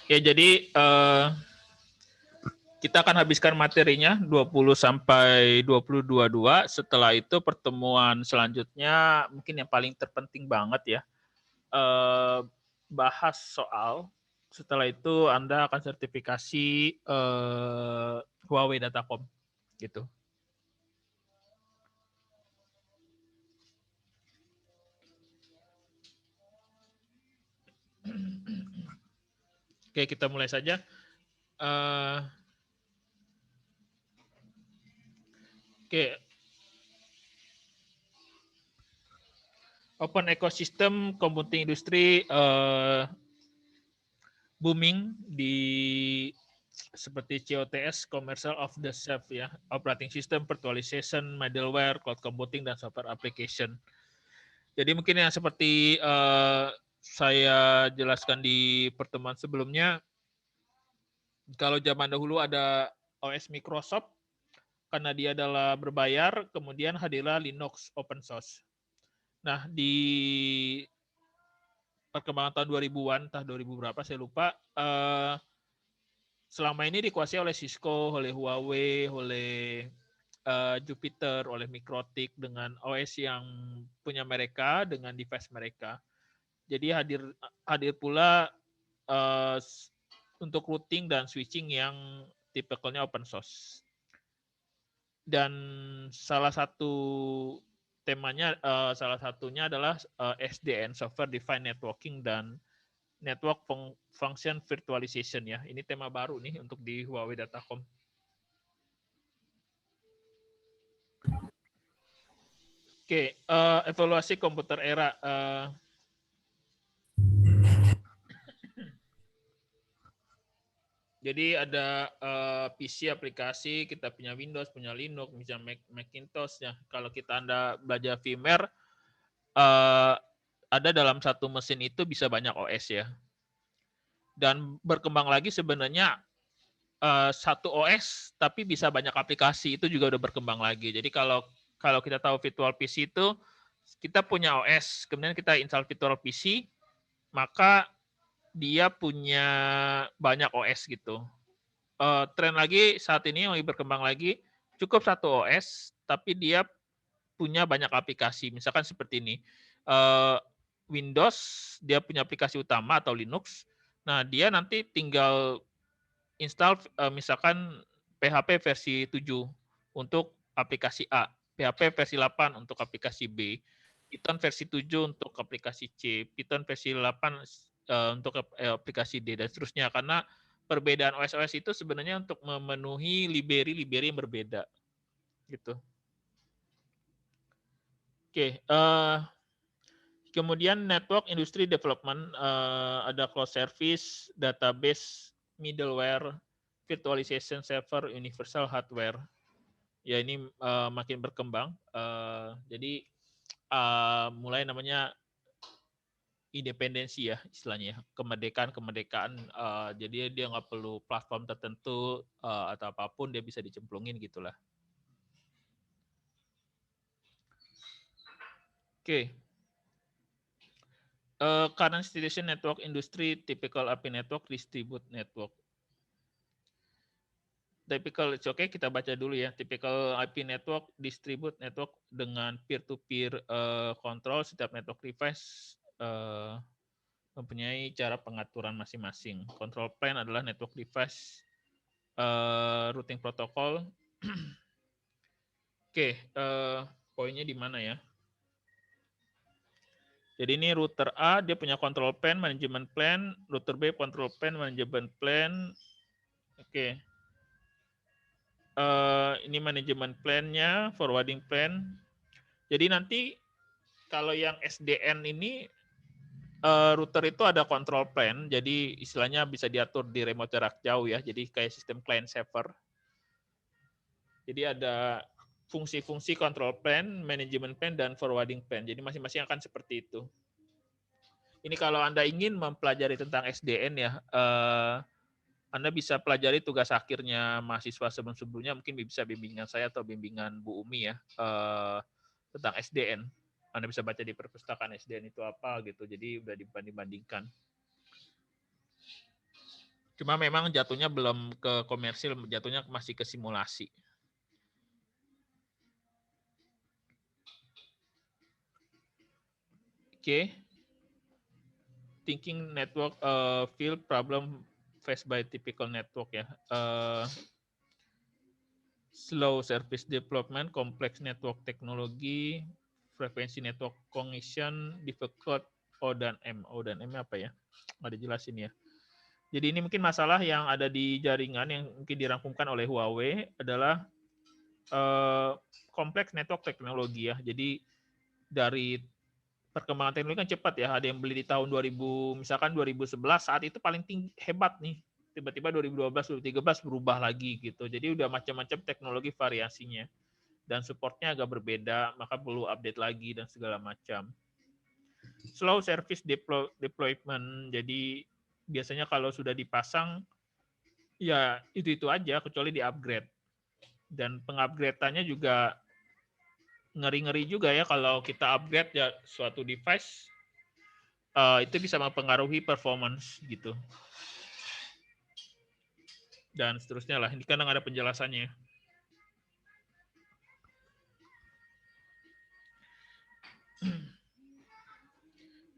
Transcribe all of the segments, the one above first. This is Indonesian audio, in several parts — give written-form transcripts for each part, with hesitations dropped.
Ya, jadi kita akan habiskan materinya 20 sampai 2022. Setelah itu pertemuan selanjutnya mungkin yang paling terpenting banget ya, bahas soal. Setelah itu Anda akan sertifikasi Huawei Datacom gitu. Oke, kita mulai saja. Oke, open ecosystem computing industry booming di seperti COTS, commercial of the shelf ya, operating system, virtualization, middleware, cloud computing, dan software application. Jadi mungkin yang seperti saya jelaskan di pertemuan sebelumnya, kalau zaman dahulu ada OS Microsoft, karena dia adalah berbayar, kemudian hadirlah Linux open source. Nah, di perkembangan tahun 2000-an, entah 2000 berapa, saya lupa, selama ini dikuasai oleh Cisco, oleh Huawei, oleh Jupiter, oleh Mikrotik dengan OS yang punya mereka dengan device mereka. Jadi hadir pula untuk routing dan switching yang tipikalnya open source. Dan salah satu temanya, salah satunya adalah SDN, Software Defined Networking, dan Network Function Virtualization ya. Ini tema baru nih untuk di Huawei Datacom. Oke, evaluasi komputer era. Jadi ada PC aplikasi, kita punya Windows, punya Linux, punya Macintosh ya. Kalau Anda belajar firmware, ada dalam satu mesin itu bisa banyak OS ya. Dan berkembang lagi sebenarnya satu OS tapi bisa banyak aplikasi, itu juga udah berkembang lagi. Jadi kalau kita tahu virtual PC itu kita punya OS, kemudian kita install virtual PC, maka dia punya banyak OS gitu. Tren lagi saat ini yang lagi berkembang lagi, cukup satu OS tapi dia punya banyak aplikasi. Misalkan seperti ini, Windows dia punya aplikasi utama atau Linux. Nah, dia nanti tinggal install misalkan PHP versi 7 untuk aplikasi A, PHP versi 8 untuk aplikasi B, Python versi 7 untuk aplikasi C, Python versi 8 untuk aplikasi D, dan seterusnya. Karena perbedaan OS-OS itu sebenarnya untuk memenuhi library-library yang berbeda. Gitu. Oke, kemudian network industry development, ada cloud service, database, middleware, virtualization server, universal hardware. Ya, ini makin berkembang. Jadi mulai namanya independensi ya istilahnya, kemerdekaan. Jadi dia nggak perlu platform tertentu atau apapun, dia bisa dicemplungin gitulah. Oke. Current situation network industry, typical API network, distribute network. Typical, oke, kita baca dulu ya. Typical IP network, distribute network dengan peer-to-peer control. Setiap network device mempunyai cara pengaturan masing-masing. Control plane adalah network device routing protocol. Oke, poinnya di mana ya? Jadi ini router A, dia punya control plane, management plane. Router B, control plane, management plane. Oke. Ini manajemen plan-nya, forwarding plan. Jadi nanti kalau yang SDN ini router itu ada control plan, jadi istilahnya bisa diatur di remote jarak jauh ya, jadi kayak sistem client server. Jadi ada fungsi-fungsi control plan, management plan, dan forwarding plan. Jadi masing-masing akan seperti itu. Ini kalau Anda ingin mempelajari tentang SDN ya, Anda bisa pelajari tugas akhirnya mahasiswa sebelum-sebelumnya, mungkin bisa bimbingan saya atau bimbingan Bu Umi ya, tentang SDN. Anda bisa baca di perpustakaan SDN itu apa gitu, jadi udah dibanding-bandingkan. Cuma memang jatuhnya belum ke komersil, jatuhnya masih ke simulasi. Oke. Thinking network field problem faced by typical network ya. Slow service development, complex network technology, frekuensi network congestion, difficult O dan M. O dan M apa ya? Nggak dijelasin ya. Jadi ini mungkin masalah yang ada di jaringan yang mungkin dirangkumkan oleh Huawei adalah kompleks network teknologi ya. Jadi dari perkembangan teknologi kan cepat ya. Ada yang beli di tahun 2000, misalkan 2011 saat itu paling tinggi, hebat nih. Tiba-tiba 2012, 2013 berubah lagi gitu. Jadi udah macam-macam teknologi variasinya. Dan supportnya agak berbeda, maka perlu update lagi dan segala macam. Slow service deployment, jadi biasanya kalau sudah dipasang, ya itu aja, kecuali di-upgrade. Dan pengupgrade-annya juga ngeri-ngeri juga ya, kalau kita upgrade ya suatu device, itu bisa mempengaruhi performance gitu. Dan seterusnya lah, ini kadang ada penjelasannya.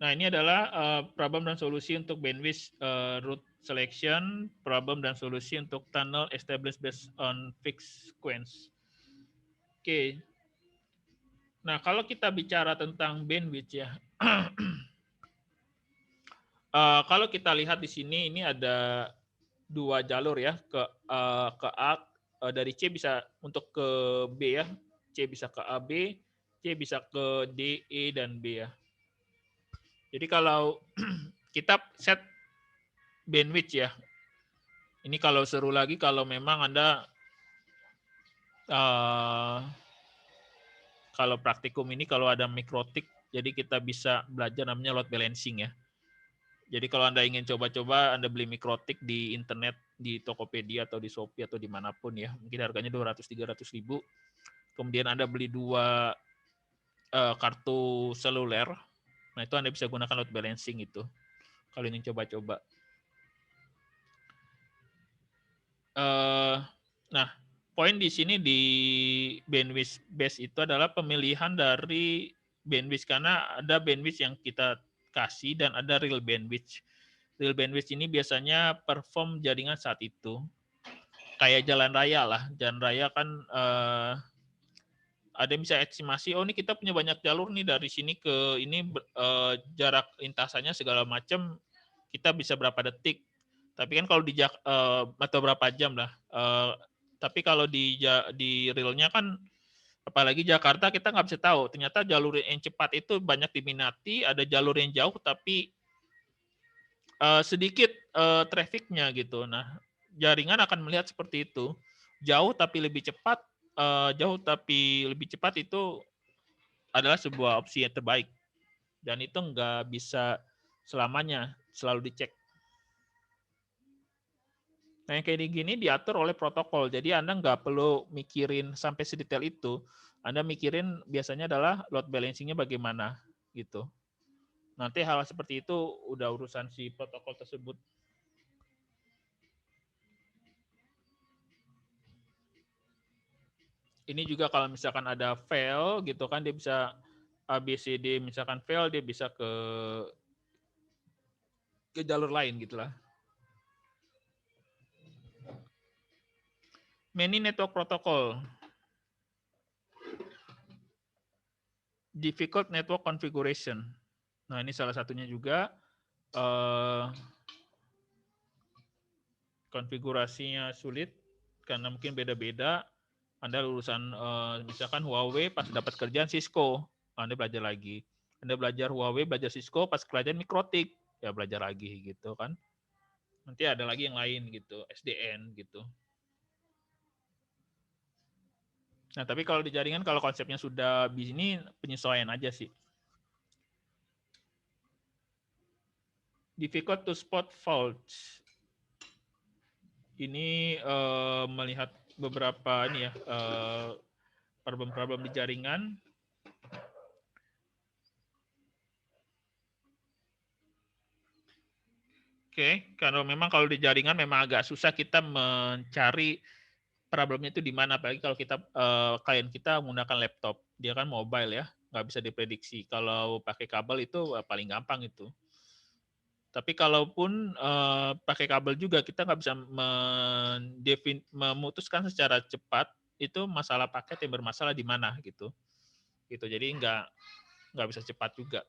Nah, ini adalah problem dan solusi untuk bandwidth route selection, problem dan solusi untuk tunnel established based on fixed sequence. Oke. Nah, kalau kita bicara tentang bandwidth ya, kalau kita lihat di sini, ini ada 2 jalur ya, ke A, dari C bisa untuk ke B ya, C bisa ke A, B, C bisa ke D, E, dan B ya. Jadi kalau kita set bandwidth ya, ini kalau seru lagi kalau memang Anda kalau praktikum ini kalau ada mikrotik, jadi kita bisa belajar namanya load balancing ya. Jadi kalau Anda ingin coba-coba, Anda beli mikrotik di internet, di Tokopedia atau di Shopee atau dimanapun ya, mungkin harganya 200-300 ribu. Kemudian Anda beli 2 kartu seluler, nah itu Anda bisa gunakan load balancing itu, kalau ingin coba-coba. Nah, poin di sini di bandwidth base itu adalah pemilihan dari bandwidth, karena ada bandwidth yang kita kasih dan ada real bandwidth. Real bandwidth ini biasanya perform jaringan saat itu. Kayak jalan raya lah. Jalan raya kan ada yang bisa estimasi, oh ini kita punya banyak jalur nih, dari sini ke ini jarak lintasannya segala macam, kita bisa berapa detik. Tapi kan kalau di atau berapa jam lah. Tapi kalau di realnya kan, apalagi Jakarta, kita nggak bisa tahu. Ternyata jalur yang cepat itu banyak diminati, ada jalur yang jauh tapi sedikit trafficnya gitu. Nah, jaringan akan melihat seperti itu. Jauh tapi lebih cepat, itu adalah sebuah opsi yang terbaik. Dan itu nggak bisa selamanya, selalu dicek. Nah, yang kayak gini diatur oleh protokol. Jadi Anda nggak perlu mikirin sampai sedetail itu. Anda mikirin biasanya adalah load balancing-nya bagaimana gitu. Nanti hal seperti itu udah urusan si protokol tersebut. Ini juga kalau misalkan ada fail gitu kan, dia bisa ABCD, misalkan fail, dia bisa ke jalur lain gitulah. Many network protocol. Difficult network configuration. Nah, ini salah satunya juga konfigurasinya sulit karena mungkin beda-beda. Anda lulusan misalkan Huawei, pas dapat kerjaan Cisco, Anda belajar lagi. Anda belajar Huawei, belajar Cisco, pas kerjaan Mikrotik, ya belajar lagi gitu kan. Nanti ada lagi yang lain gitu, SDN gitu. Nah, tapi kalau di jaringan, kalau konsepnya sudah begini, penyesuaian aja sih. Difficult to spot faults. Ini melihat beberapa ini ya, problem-problem di jaringan. Oke, kalau di jaringan memang agak susah kita mencari problemnya itu di mana, apalagi kalau kita klien kita menggunakan laptop, dia kan mobile ya, nggak bisa diprediksi. Kalau pakai kabel itu paling gampang itu. Tapi kalaupun pakai kabel juga kita nggak bisa memutuskan secara cepat itu masalah paket yang bermasalah di mana gitu. Jadi nggak bisa cepat juga.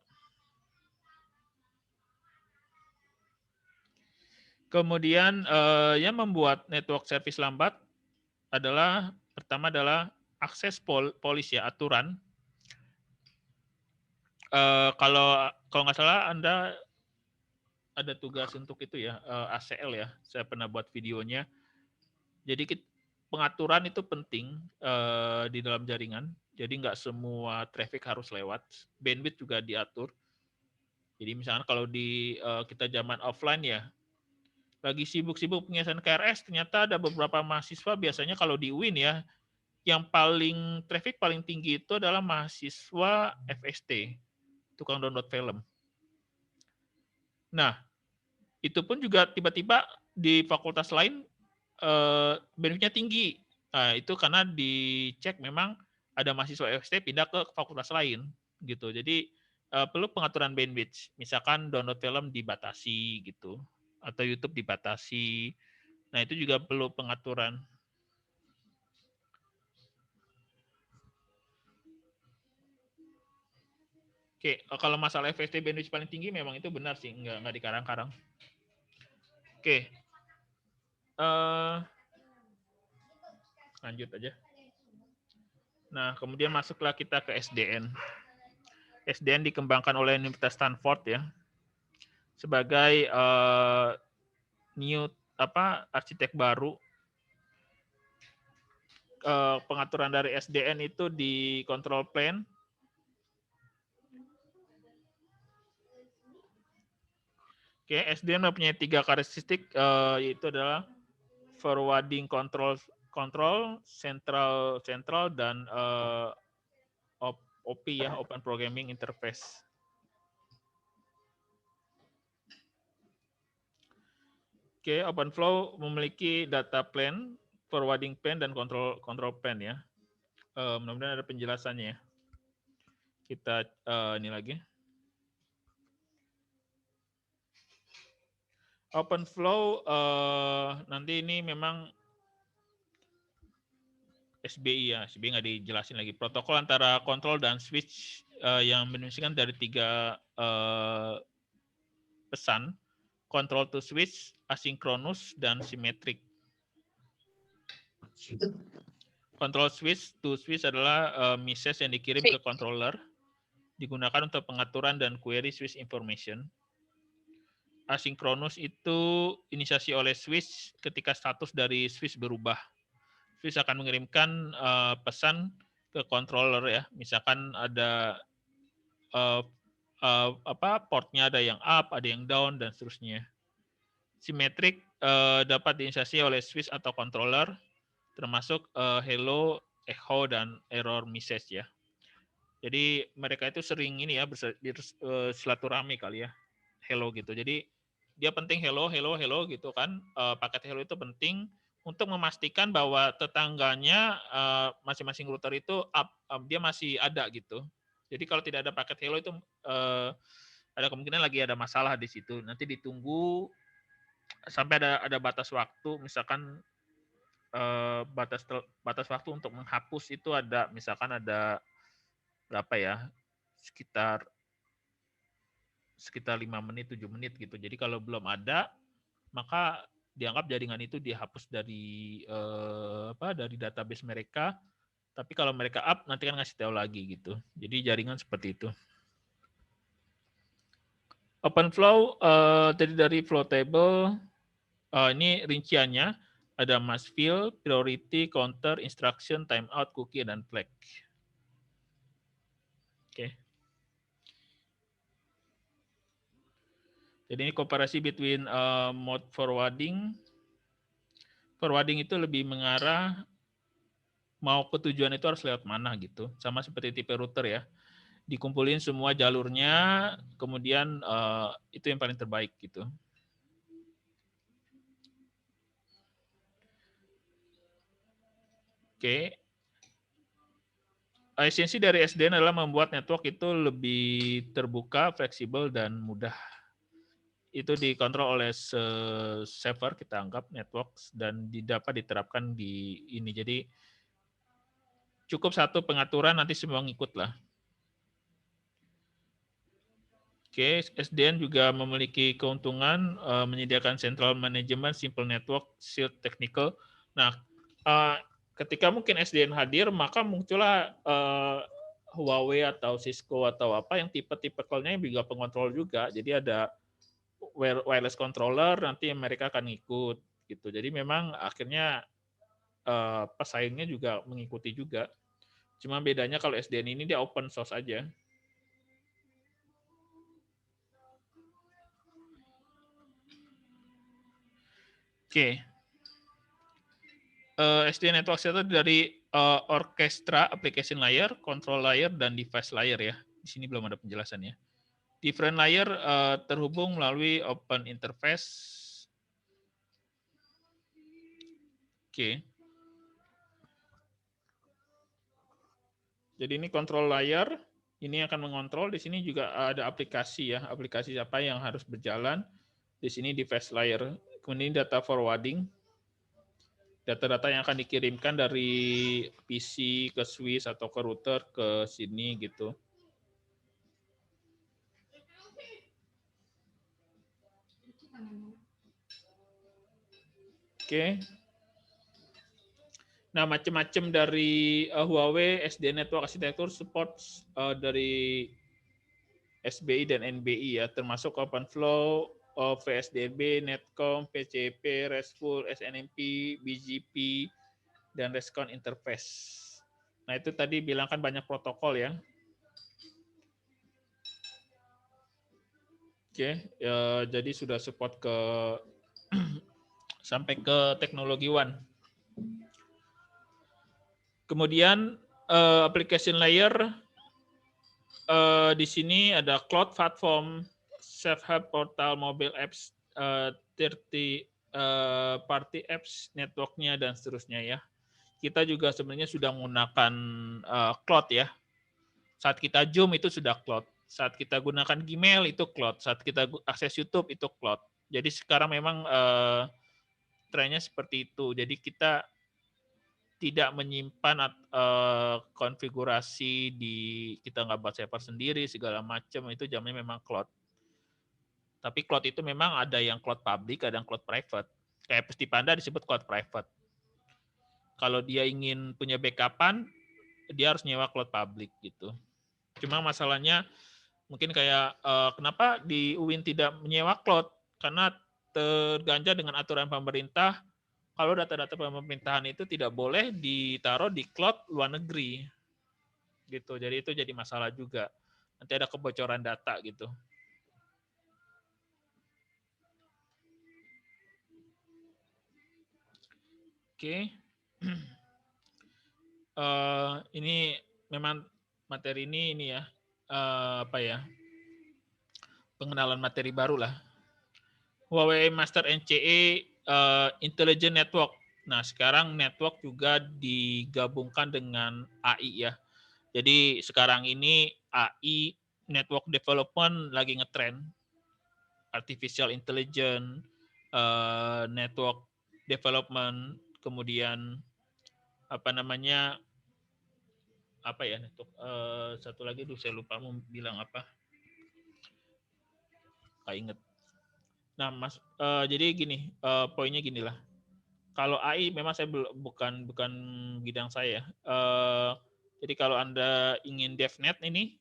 Kemudian yang membuat network service lambat pertama adalah akses polis ya, aturan. Kalau nggak salah Anda ada tugas untuk itu ya, ACL ya. Saya pernah buat videonya. Jadi pengaturan itu penting di dalam jaringan. Jadi nggak semua traffic harus lewat. Bandwidth juga diatur. Jadi misalnya kalau kita zaman offline ya, lagi sibuk-sibuk penyiasan KRS, ternyata ada beberapa mahasiswa biasanya kalau di UIN ya, yang paling traffic paling tinggi itu adalah mahasiswa FST, tukang download film. Nah, itu pun juga tiba-tiba di fakultas lain bandwidth-nya tinggi. Nah, itu karena dicek memang ada mahasiswa FST pindah ke fakultas lain gitu. Jadi perlu pengaturan bandwidth. Misalkan download film dibatasi gitu atau YouTube dibatasi. Nah, itu juga perlu pengaturan. Oke, kalau masalah FST bandwidth paling tinggi memang itu benar sih, nggak dikarang-karang. Oke. Lanjut aja. Nah, kemudian masuklah kita ke SDN. SDN dikembangkan oleh Universitas Stanford ya sebagai arsitek baru. Pengaturan dari SDN itu di control plane. Oke, SDN mempunyai 3 karakteristik, yaitu adalah forwarding control, central dan OP ya, Open Programming Interface. Oke, OpenFlow memiliki data plane, forwarding plane dan control plane ya. Mudah-mudahan ada penjelasannya ya. Kita ini lagi. OpenFlow nanti ini memang SBI ya, SBI nggak dijelasin lagi. Protokol antara kontrol dan switch yang menunjukkan dari 3 pesan, control to switch, asynchronous, dan symmetric. Control switch to switch adalah message yang dikirim ke controller, digunakan untuk pengaturan dan query switch information. Asynchronous itu inisiasi oleh switch ketika status dari switch berubah. Switch akan mengirimkan pesan ke controller ya. Misalkan ada portnya ada yang up, ada yang down dan seterusnya. Symmetric dapat diinisiasi oleh switch atau controller, termasuk hello, echo dan error message ya. Jadi mereka itu sering ini ya silaturahmi kali ya, hello gitu. Jadi dia penting hello gitu kan. Paket hello itu penting untuk memastikan bahwa tetangganya masing-masing router itu dia masih ada gitu. Jadi kalau tidak ada paket hello itu ada kemungkinan lagi ada masalah di situ. Nanti ditunggu sampai ada batas waktu, misalkan batas waktu untuk menghapus itu ada, misalkan ada berapa ya, sekitar 5 menit, 7 menit gitu. Jadi kalau belum ada, maka dianggap jaringan itu dihapus dari dari database mereka. Tapi kalau mereka up, nanti kan ngasih tahu lagi gitu. Jadi jaringan seperti itu. OpenFlow terdiri dari flow table. Ini rinciannya. Ada must fill, priority, counter, instruction, timeout, cookie, dan flag. Oke. Jadi ini komparasi between mode forwarding. Forwarding itu lebih mengarah mau ke tujuan itu harus lewat mana gitu. Sama seperti tipe router ya. Dikumpulin semua jalurnya, kemudian itu yang paling terbaik gitu. Oke. Esensi dari SDN adalah membuat network itu lebih terbuka, fleksibel, dan mudah. Itu dikontrol oleh server, kita anggap network, dan dapat diterapkan di ini. Jadi cukup satu pengaturan, nanti semua ngikut lah. Oke, SDN juga memiliki keuntungan menyediakan central management, simple network, shield technical. Nah, ketika mungkin SDN hadir, maka muncullah Huawei atau Cisco atau apa yang tipe-tipikalnya juga pengontrol juga. Jadi ada wireless controller, nanti mereka akan ngikut gitu. Jadi memang akhirnya pesaingnya juga mengikuti juga. Cuma bedanya kalau SDN ini dia open source aja. Oke. SDN network itu dari orchestra, application layer, control layer, dan device layer ya. Di sini belum ada penjelasannya. Different layer terhubung melalui open interface. Oke. Jadi ini control layer, ini akan mengontrol. Di sini juga ada aplikasi ya, aplikasi apa yang harus berjalan. Di sini device layer. Kemudian data forwarding, data-data yang akan dikirimkan dari PC ke switch atau ke router ke sini gitu. Oke. Nah, macam-macam dari Huawei SDN Network Architecture support dari SBI dan NBI ya, termasuk OpenFlow, VSDB, Netcom, PCP, RESTful, SNMP, BGP, dan Rescon Interface. Nah, itu tadi bilang kan banyak protokol ya. Oke, ya, jadi sudah support ke sampai ke teknologi One. Kemudian application layer di sini ada cloud platform, self-help portal, mobile apps, 30 party apps, networknya dan seterusnya ya. Kita juga sebenarnya sudah menggunakan cloud ya. Saat kita Zoom itu sudah cloud. Saat kita gunakan Gmail itu cloud. Saat kita akses YouTube itu cloud. Jadi sekarang memang trennya seperti itu. Jadi kita tidak menyimpan konfigurasi di kita nggak buat server sendiri segala macam, itu jamnya memang cloud. Tapi cloud itu memang ada yang cloud public, ada yang cloud private. Kayak Pesti Panda disebut cloud private. Kalau dia ingin punya backupan, dia harus nyewa cloud public gitu. Cuma masalahnya mungkin kayak kenapa di UIN tidak menyewa cloud? Karena terganjal dengan aturan pemerintah, kalau data-data pemerintahan itu tidak boleh ditaruh di cloud luar negeri. Gitu. Jadi itu jadi masalah juga. Nanti ada kebocoran data gitu. Oke. Ini memang materi ini ya apa ya? Pengenalan materi baru lah. Huawei Master NCE Intelligent Network. Nah, sekarang network juga digabungkan dengan AI ya. Jadi sekarang ini AI network development lagi ngetrend. Artificial intelligence, network development, kemudian apa namanya apa ya network satu lagi saya lupa mau bilang apa, nggak inget. Nah mas jadi gini poinnya gini lah, kalau AI memang saya bukan bidang saya. Jadi kalau Anda ingin DevNet ini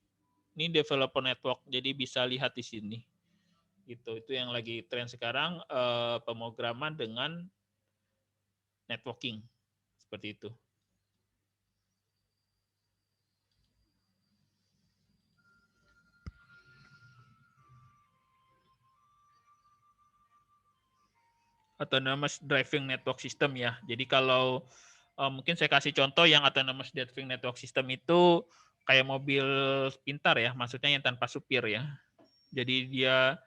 developer network, jadi bisa lihat di sini. Gitu. Itu yang lagi tren sekarang, pemrograman dengan networking. Seperti itu. Autonomous Driving Network System ya. Jadi kalau mungkin saya kasih contoh yang Autonomous Driving Network System itu kayak mobil pintar ya, maksudnya yang tanpa supir ya. Jadi dia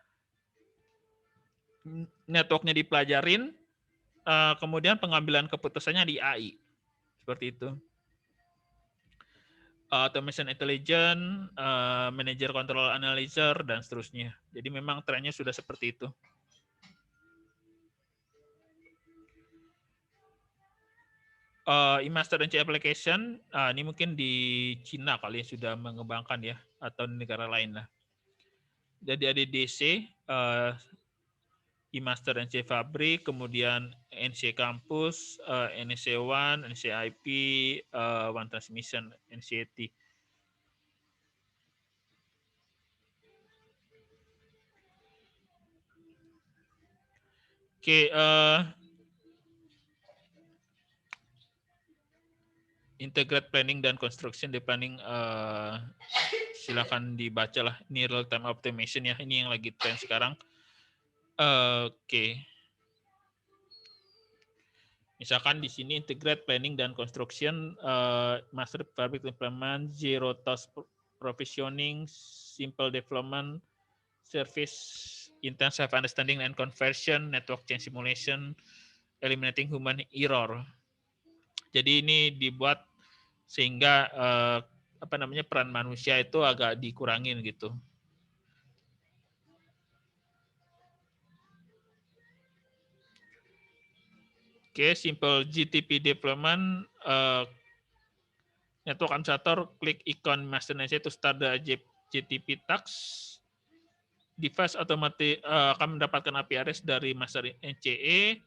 networknya dipelajarin, kemudian pengambilan keputusannya di AI. Seperti itu. Automation intelligence, manager control analyzer, dan seterusnya. Jadi memang trennya sudah seperti itu. E-master NC application, ini mungkin di Cina kali ya sudah mengembangkan ya, atau di negara lain lah. Jadi ada DC, e-master NC Fabrik, kemudian NC Campus, NC One, NC IP, One Transmission, NCT. Oke, integrate planning dan construction di planning, silakan dibaca lah. Ini real time automation ya, ini yang lagi tren sekarang. Oke. Misalkan di sini integrate planning dan construction, master fabric implement, zero task provisioning, simple development, service intensive understanding and conversion, network change simulation, eliminating human error. Jadi ini dibuat sehingga peran manusia itu agak dikurangin gitu. Oke, simple GTP deployment, network administrator klik ikon master NC to start the GTP task. Device otomatis akan mendapatkan API address dari master NCE,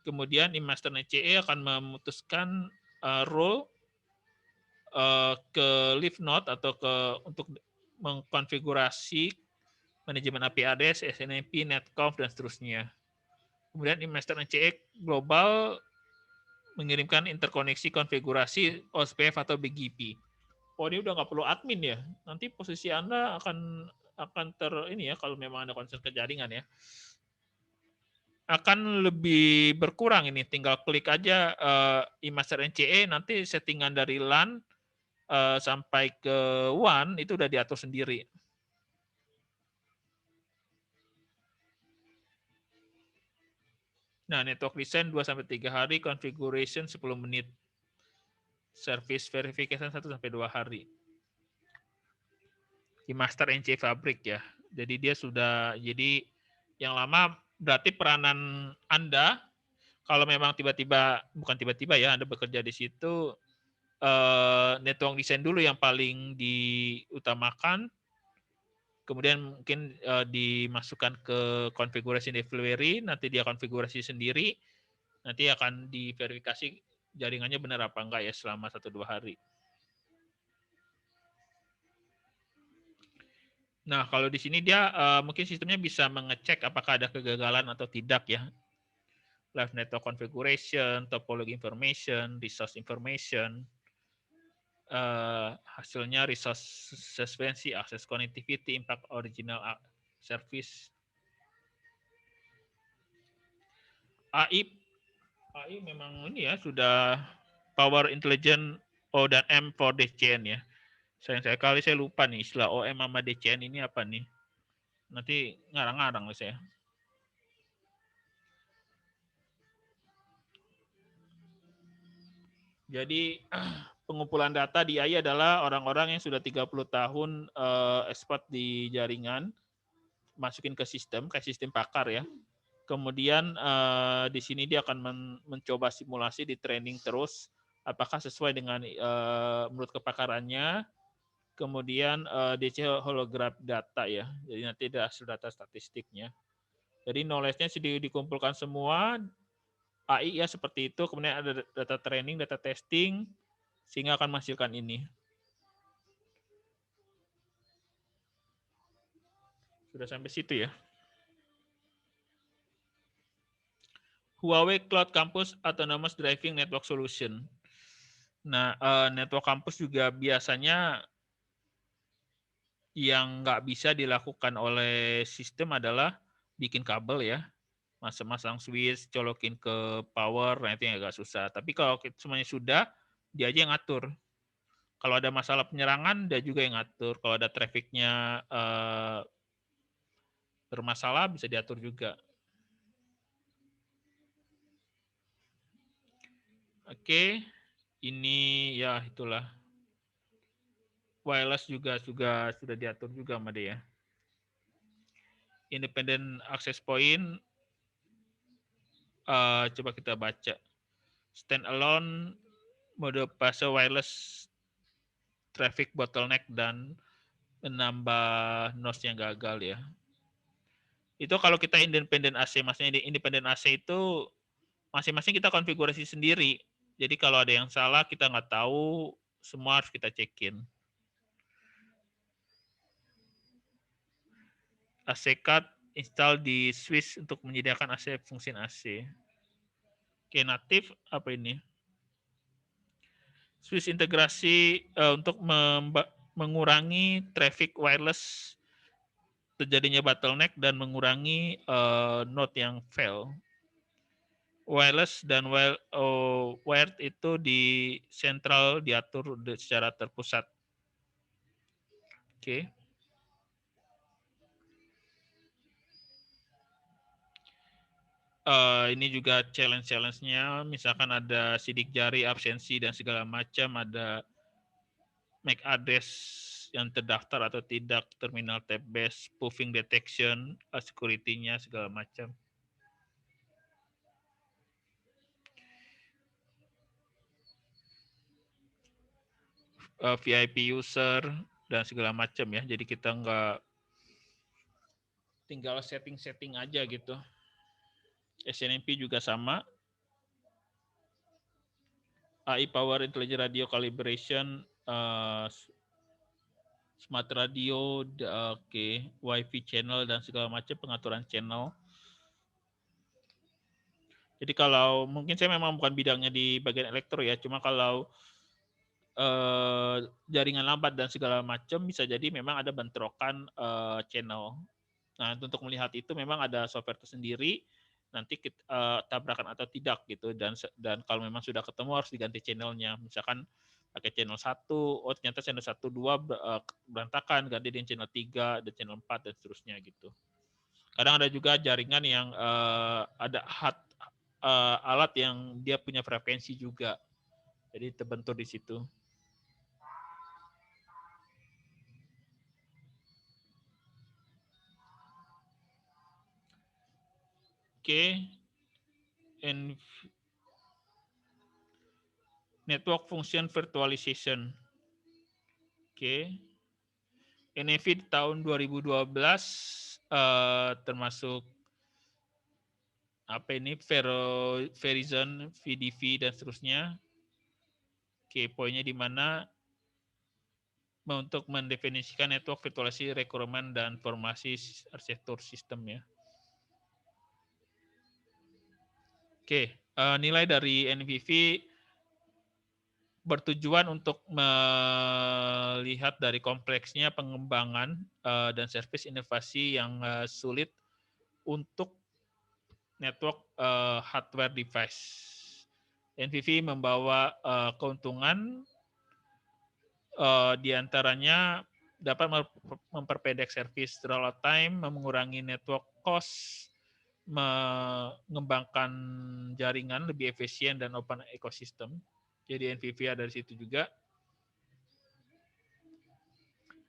kemudian master NCE akan memutuskan role ke leaf node atau untuk mengkonfigurasi manajemen API address, SNMP, netconf, dan seterusnya. Kemudian master NCE global mengirimkan interkoneksi konfigurasi OSPF atau BGP. Oh, ini udah nggak perlu admin ya. Nanti posisi Anda akan ini ya, kalau memang Anda concern ke jaringan ya. Akan lebih berkurang ini, tinggal klik aja e-master NCE, nanti settingan dari LAN sampai ke WAN itu udah diatur sendiri. Nah, network design 2-3 hari, configuration 10 menit. Service verification 1-2 hari. E-master NCE Fabric ya. Jadi dia sudah, jadi yang lama berarti peranan Anda, kalau memang bukan tiba-tiba ya, Anda bekerja di situ, network design dulu yang paling diutamakan, kemudian mungkin dimasukkan ke konfigurasi delivery, nanti dia konfigurasi sendiri, nanti akan diverifikasi jaringannya benar apa enggak ya selama 1-2 hari. Nah, kalau di sini dia mungkin sistemnya bisa mengecek apakah ada kegagalan atau tidak ya. Live network configuration, topology information, resource information, hasilnya resource suspensi, access connectivity, impact original service. AI memang ini ya sudah power intelligent O dan M for DCN ya. Sayang sekali saya lupa nih istilah OM sama DCN ini apa nih. Nanti ngarang-ngarang saya. Jadi pengumpulan data di AI adalah orang-orang yang sudah 30 tahun expert di jaringan, masukin ke sistem, kayak sistem pakar ya. Kemudian di sini dia akan mencoba simulasi, di training terus, apakah sesuai dengan menurut kepakarannya. Kemudian DC hologram data ya, jadi nanti ada hasil data statistiknya. Jadi knowledge-nya dikumpulkan semua, AI ya seperti itu, kemudian ada data training, data testing, sehingga akan menghasilkan ini. Sudah sampai situ ya. Huawei Cloud Campus Autonomous Driving Network Solution. Nah, network campus juga biasanya yang nggak bisa dilakukan oleh sistem adalah bikin kabel ya, masang switch, colokin ke power, nah itu yang agak susah. Tapi kalau semuanya sudah, dia aja yang ngatur. Kalau ada masalah penyerangan, dia juga yang ngatur. Kalau ada trafficnya bermasalah, bisa diatur juga. Oke. Ini ya itulah. Wireless juga sudah diatur juga sama dia. Independent access point, coba kita baca. Standalone, mode fase wireless, traffic bottleneck, dan menambah noise yang gagal ya. Itu kalau kita independent AC, maksudnya independent AC itu masing-masing kita konfigurasi sendiri. Jadi kalau ada yang salah kita nggak tahu, semua harus kita cekin. AC card install di switch untuk menyediakan AC fungsi AC. Oke, natif apa ini? Switch integrasi untuk mengurangi traffic wireless terjadinya bottleneck dan mengurangi node yang fail. Wireless dan wired itu di sentral diatur secara terpusat. Oke. Ini juga challenge-nya, misalkan ada sidik jari, absensi, dan segala macam, ada MAC address yang terdaftar atau tidak, terminal tab base, spoofing detection, security-nya, segala macam. VIP user, dan segala macam ya. Jadi kita nggak tinggal setting-setting aja gitu. SNMP juga sama. AI Power Intelligent Radio Calibration, smart radio, WiFi channel, dan segala macam pengaturan channel. Jadi kalau mungkin saya memang bukan bidangnya di bagian elektro ya, cuma kalau jaringan lambat dan segala macam bisa jadi memang ada bentrokan channel. Nah, untuk melihat itu memang ada software tersendiri, nanti kita, tabrakan atau tidak gitu, dan kalau memang sudah ketemu harus diganti channelnya. Misalkan pakai channel 1, oh ternyata channel 1, 2 berantakan, ganti dengan channel 3 dan channel 4 dan seterusnya gitu. Kadang ada juga jaringan yang ada alat yang dia punya frekuensi juga. Jadi terbentur di situ. Oke. Network Function Virtualization. Oke. NFV di tahun 2012 termasuk apa ini Verizon, VDV dan seterusnya. Oke, poinnya di mana untuk mendefinisikan network virtualisasi requirement dan formasi arsitektur sistem ya. Oke, nilai dari NVV bertujuan untuk melihat dari kompleksnya pengembangan dan service inovasi yang sulit untuk network hardware device. NVV membawa keuntungan diantaranya dapat memperpendek service rollout time, mengurangi network cost, mengembangkan jaringan lebih efisien dan open ecosystem. Jadi NVV ada di situ juga.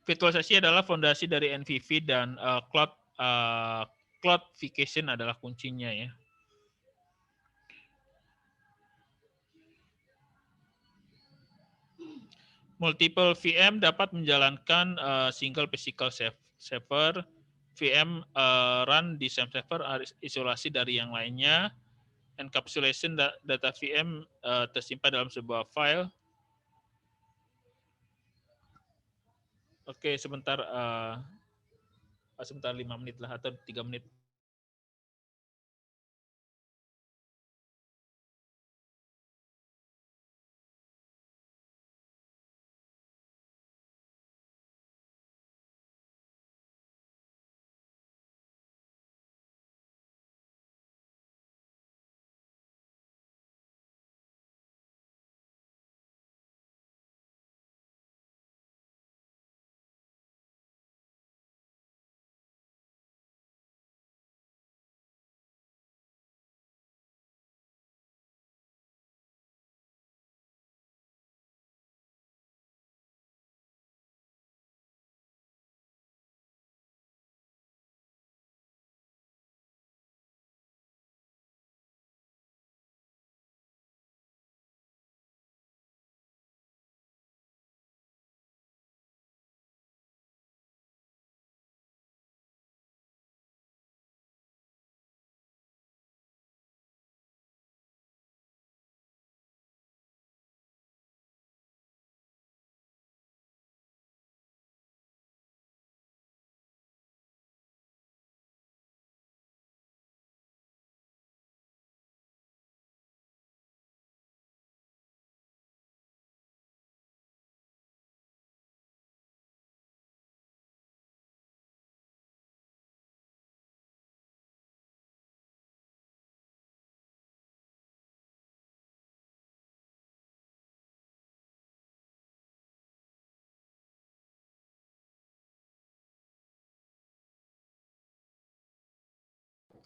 Virtualisasi adalah fondasi dari NVV dan cloudification adalah kuncinya ya. Multiple VM dapat menjalankan single physical server. VM run di same server, isolasi dari yang lainnya. Encapsulation data VM tersimpan dalam sebuah file. Oke, sebentar 5 menit lah atau 3 menit.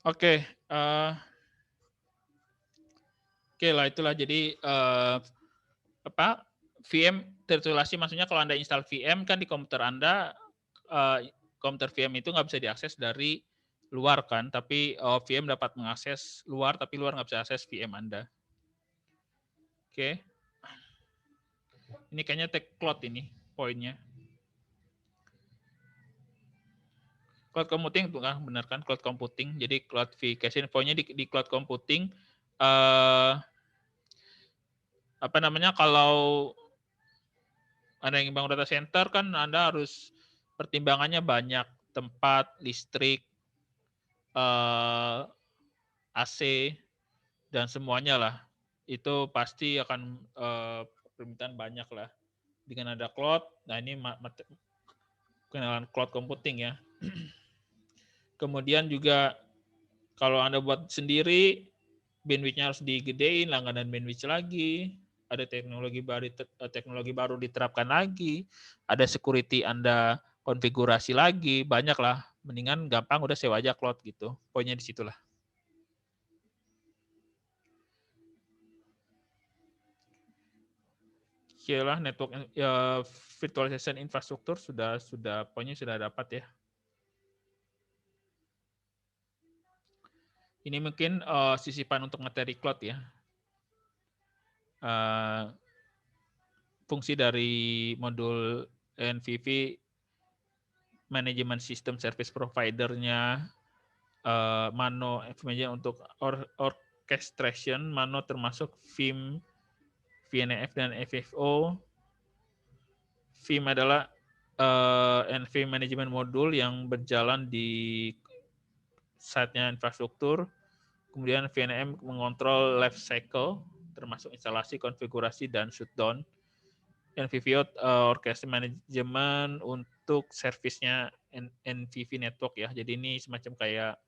Oke, oke lah itulah jadi apa VM virtualisasi maksudnya kalau Anda install VM kan di komputer Anda komputer VM itu nggak bisa diakses dari luar kan, tapi VM dapat mengakses luar, tapi luar nggak bisa akses VM Anda. Oke, ini kayaknya tag cloud ini poinnya. Cloud computing itu kan benar kan cloud computing. Jadi cloudification poinnya di cloud computing apa namanya kalau Anda yang bangun data center kan Anda harus pertimbangannya banyak, tempat, listrik, AC dan semuanya lah. Itu pasti akan permintaan banyak lah. Dengan ada cloud, nah ini kenalan cloud computing ya. Kemudian juga kalau Anda buat sendiri, bandwidth-nya harus digedein, langganan bandwidth lagi, ada teknologi baru diterapkan lagi, ada security Anda konfigurasi lagi, banyak lah. Mendingan gampang udah sewa aja cloud gitu. Poinnya di situlah. Oke lah, network virtualization infrastruktur sudah poinnya sudah dapat ya. Ini mungkin sisipan untuk materi cloud ya. Fungsi dari modul NVV manajemen sistem service provider-nya, Mano information untuk orchestration, Mano termasuk VIM, VNF dan FFO. VIM adalah NV management modul yang berjalan di site-nya infrastruktur. Kemudian VNM mengontrol life cycle, termasuk instalasi, konfigurasi, dan shutdown. NVVO Orchestra Management untuk servisnya NVV Network ya. Jadi ini semacam kayak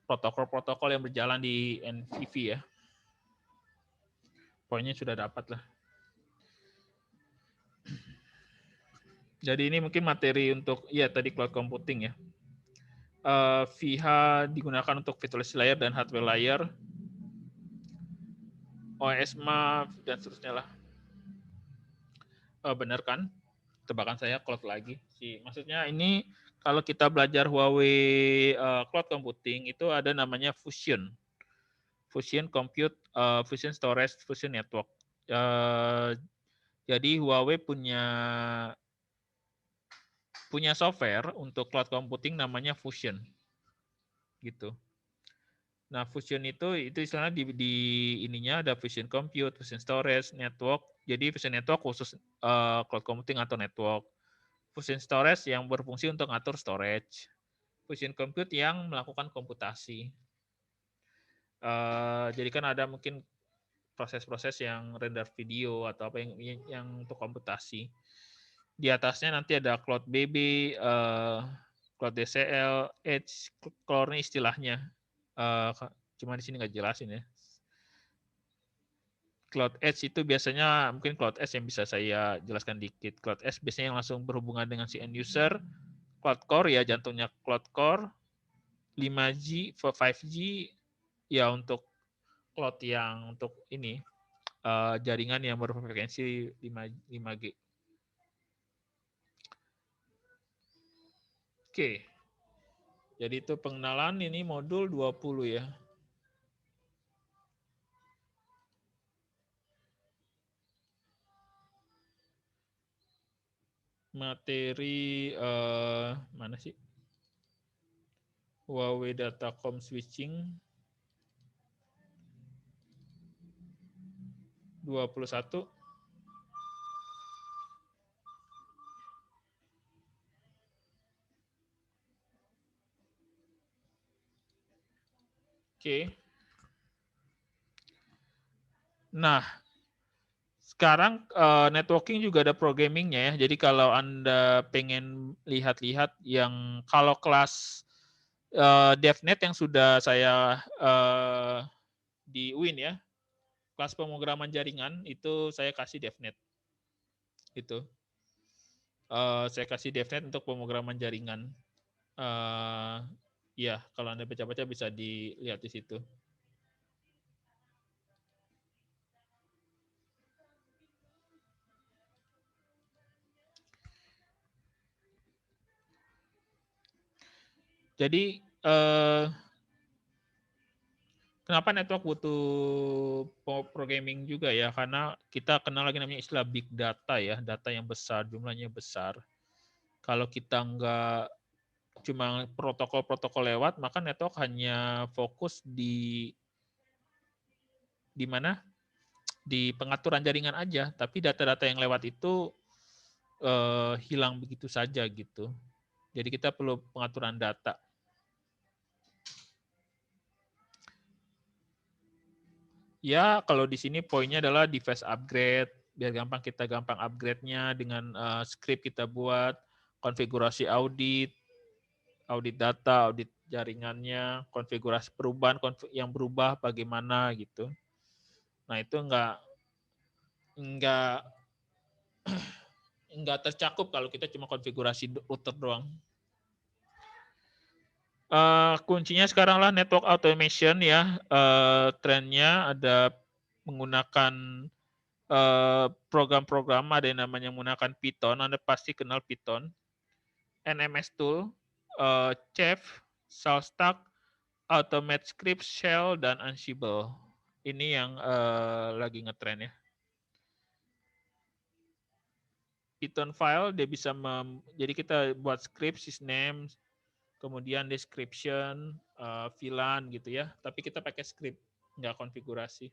protokol-protokol yang berjalan di NVV ya. Poinnya sudah dapat lah. Jadi ini mungkin materi untuk ya tadi cloud computing ya. VH digunakan untuk virtualization layer dan hardware layer, OSMA dan seterusnya lah. Benar kan? Tebakan saya cloud lagi. Maksudnya ini kalau kita belajar Huawei cloud computing itu ada namanya Fusion. Fusion Compute, Fusion Storage, Fusion Network. Jadi Huawei punya software untuk cloud computing namanya Fusion. Gitu. Nah, Fusion itu istilahnya di ininya ada Fusion Compute, Fusion Storage, Network. Jadi Fusion Network khusus cloud computing atau network. Fusion Storage yang berfungsi untuk ngatur storage. Fusion Compute yang melakukan komputasi. Jadi kan ada mungkin proses-proses yang render video atau apa yang untuk komputasi. Di atasnya nanti ada Cloud BB, Cloud DCL, Edge, Core ini istilahnya. Cuma di sini nggak jelasin ya. Cloud Edge itu biasanya mungkin Cloud Edge yang bisa saya jelaskan dikit. Cloud Edge biasanya yang langsung berhubungan dengan si end user. Cloud Core ya jantungnya Cloud Core. 5G, 5G ya untuk cloud yang untuk ini jaringan yang berfrekuensi 5G. Oke. Jadi itu pengenalan ini modul 20 ya. Materi mana sih? Huawei Datacom Switching 21. Oke. Nah, sekarang networking juga ada programmingnya ya. Jadi kalau Anda pengen lihat-lihat yang kalau kelas DevNet yang sudah saya di UIN ya, kelas pemrograman jaringan itu saya kasih DevNet. Itu. Saya kasih DevNet untuk pemrograman jaringan. Iya, kalau Anda baca-baca bisa dilihat di situ. Jadi kenapa network butuh programming juga ya? Karena kita kenal lagi namanya istilah big data ya, data yang besar, jumlahnya besar. Kalau kita nggak cuma protokol-protokol lewat, maka network hanya fokus di mana? Di pengaturan jaringan aja. Tapi data-data yang lewat itu hilang begitu saja gitu. Jadi kita perlu pengaturan data. Ya, kalau di sini poinnya adalah device upgrade, biar kita gampang upgrade-nya dengan script kita buat, konfigurasi audit data, audit jaringannya, konfigurasi perubahan yang berubah bagaimana gitu. Nah, itu nggak tercakup kalau kita cuma konfigurasi router doang. Kuncinya sekarang lah network automation ya. Trennya ada menggunakan program-program, ada yang namanya menggunakan Python. Anda pasti kenal Python. NMS tool, Chef, SaltStack, Automate Script, Shell, dan Ansible. Ini yang lagi ngetren ya. Python file dia bisa jadi kita buat script, sysname, kemudian description, VLAN gitu ya. Tapi kita pakai script, nggak konfigurasi.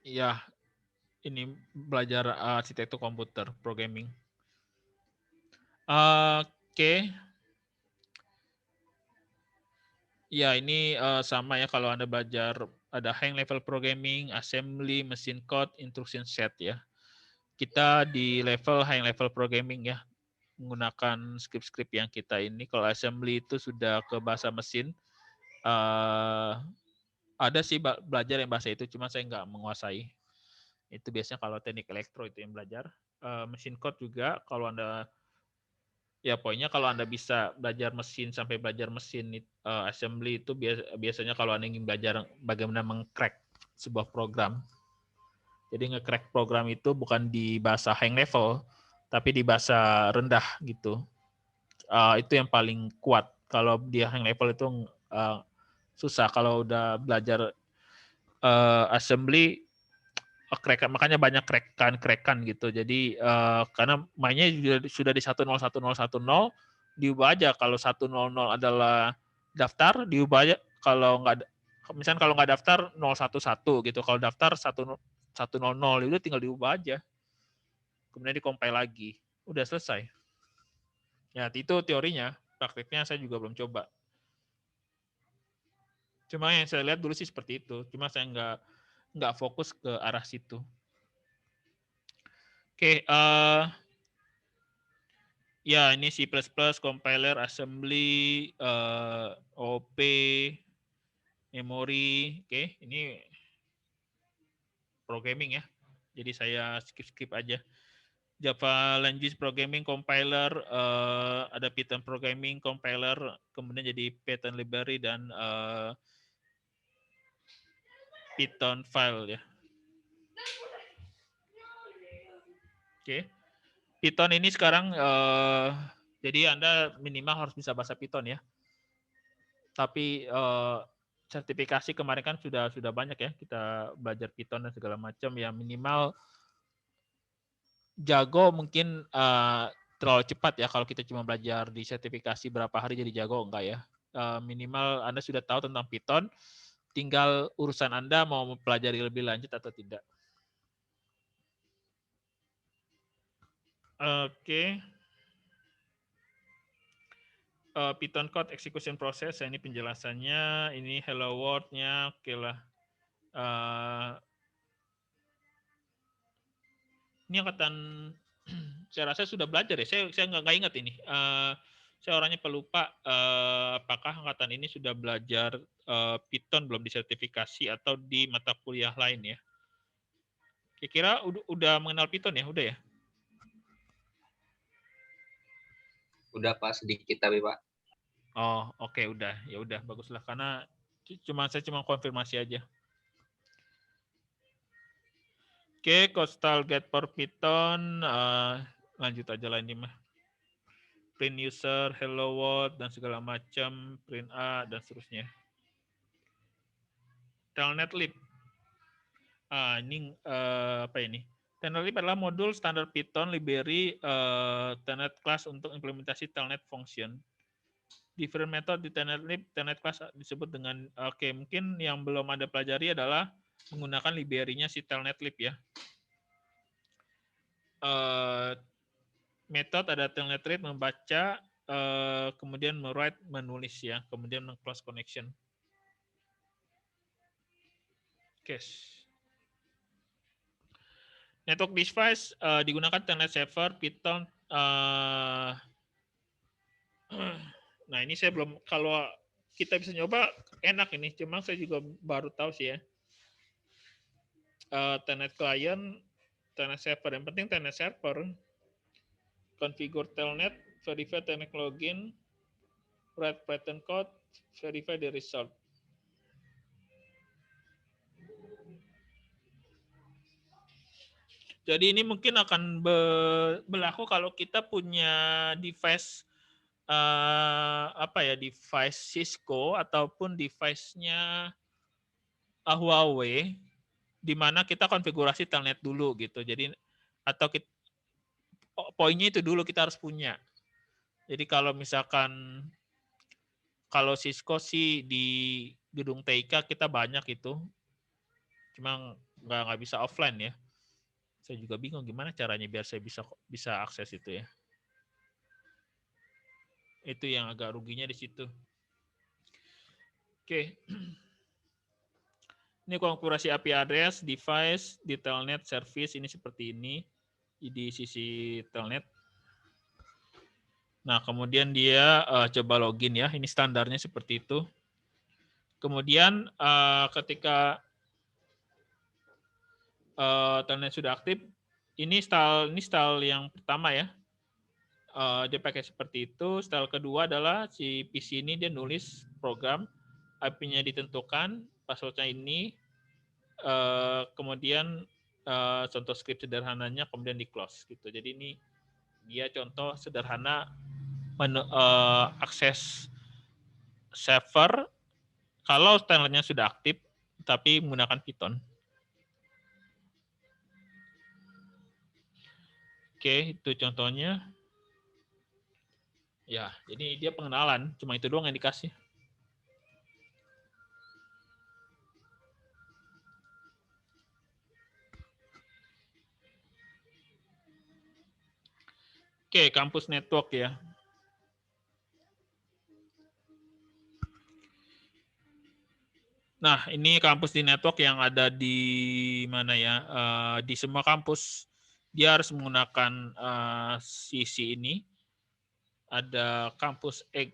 Iya, ini belajar arsitektur komputer, programming. Oke. Ya, ini sama ya kalau Anda belajar ada high level programming, assembly, machine code, instruction set ya. Kita di level high level programming ya, menggunakan script-script yang kita ini. Kalau assembly itu sudah ke bahasa mesin. Ada sih belajar yang bahasa itu, cuma saya nggak menguasai. Itu biasanya kalau teknik elektro itu yang belajar. Machine code juga, kalau Anda ya poinnya kalau Anda bisa belajar mesin sampai belajar mesin assembly itu biasanya kalau Anda ingin belajar bagaimana mengcrack sebuah program. Jadi nge-crack program itu bukan di bahasa high level, tapi di bahasa rendah gitu. Itu yang paling kuat. Kalau dia high level itu susah. Kalau udah belajar assembly, makanya banyak krekan gitu. Jadi karena mainnya sudah di 101.0.1.0 diubah aja. Kalau 100 adalah daftar, diubah aja. Kalau nggak, misalnya kalau nggak daftar 011 gitu. Kalau daftar 100 itu tinggal diubah aja. Kemudian dikompil lagi. Udah selesai. Ya itu teorinya. Prakteknya saya juga belum coba. Cuma yang saya lihat dulu sih seperti itu. Cuma saya nggak fokus ke arah situ. Oke, ya ini C++, compiler, assembly, OP, memori. Oke, ini programming ya. Jadi saya skip aja. Java Language Programming Compiler, ada Python Programming Compiler, kemudian jadi Python Library dan Python File ya. Oke, Python ini sekarang jadi Anda minimal harus bisa bahasa Python ya. Tapi sertifikasi kemarin kan sudah banyak ya kita belajar Python dan segala macam ya, minimal jago mungkin terlalu cepat ya kalau kita cuma belajar di sertifikasi berapa hari jadi jago, enggak ya. Minimal Anda sudah tahu tentang Python, tinggal urusan Anda mau mempelajari lebih lanjut atau tidak. Oke. Python code execution process, ini penjelasannya, ini hello world-nya, oke lah. Ini angkatan saya rasa sudah belajar ya. Saya nggak ingat ini. Saya orangnya pelupa. Apakah angkatan ini sudah belajar Python belum disertifikasi atau di mata kuliah lain ya? Kira-kira udah mengenal Python ya? Udah ya? Udah Pak, sedikit tapi Pak. Oh, oke, udah. Ya udah, baguslah karena saya cuma konfirmasi aja. Oke, coastal get for Python, lanjut aja lah ini mah. Print user, hello world, dan segala macam, print A, dan seterusnya. Telnet lib. Ini apa ini? Telnet lib adalah modul standar Python library Telnet class untuk implementasi Telnet function. Different method di Telnet lib, Telnet class disebut dengan, mungkin yang belum ada pelajari adalah menggunakan library-nya si Telnet lib ya. Metode ada telnet read membaca, kemudian write menulis ya, kemudian close connection. Cache. Network device digunakan telnet server, Python. Nah ini saya belum, kalau kita bisa nyoba enak ini, cuma saya juga baru tahu sih ya. Telnet client, telnet server, yang penting telnet server. Configure telnet, verify telnet login, write pattern code, verify the result. Jadi ini mungkin akan berlaku kalau kita punya device device Cisco ataupun device-nya Huawei, di mana kita konfigurasi telnet dulu gitu. Jadi atau poinnya itu dulu kita harus punya. Jadi kalau misalkan kalau Cisco sih di gedung TIK kita banyak itu, cuma nggak bisa offline ya. Saya juga bingung gimana caranya biar saya bisa akses itu ya. Itu yang agak ruginya di situ. Oke. Ini konfigurasi API address, device, di telnet, service, ini seperti ini di sisi telnet. Nah, kemudian dia coba login ya, ini standarnya seperti itu. Kemudian ketika telnet sudah aktif, ini style yang pertama ya. Dia pakai seperti itu. Style kedua adalah si PC ini dia nulis program, IP-nya ditentukan, password-nya ini, kemudian contoh script sederhananya kemudian di close gitu. Jadi ini dia contoh sederhana akses server kalau telnetnya sudah aktif tapi menggunakan Python. Oke, itu contohnya. Ya, jadi dia pengenalan, cuma itu doang yang dikasih. Oke, kampus network ya. Nah, ini kampus di network yang ada di mana ya? Di semua kampus dia harus menggunakan sisi ini. Ada kampus egg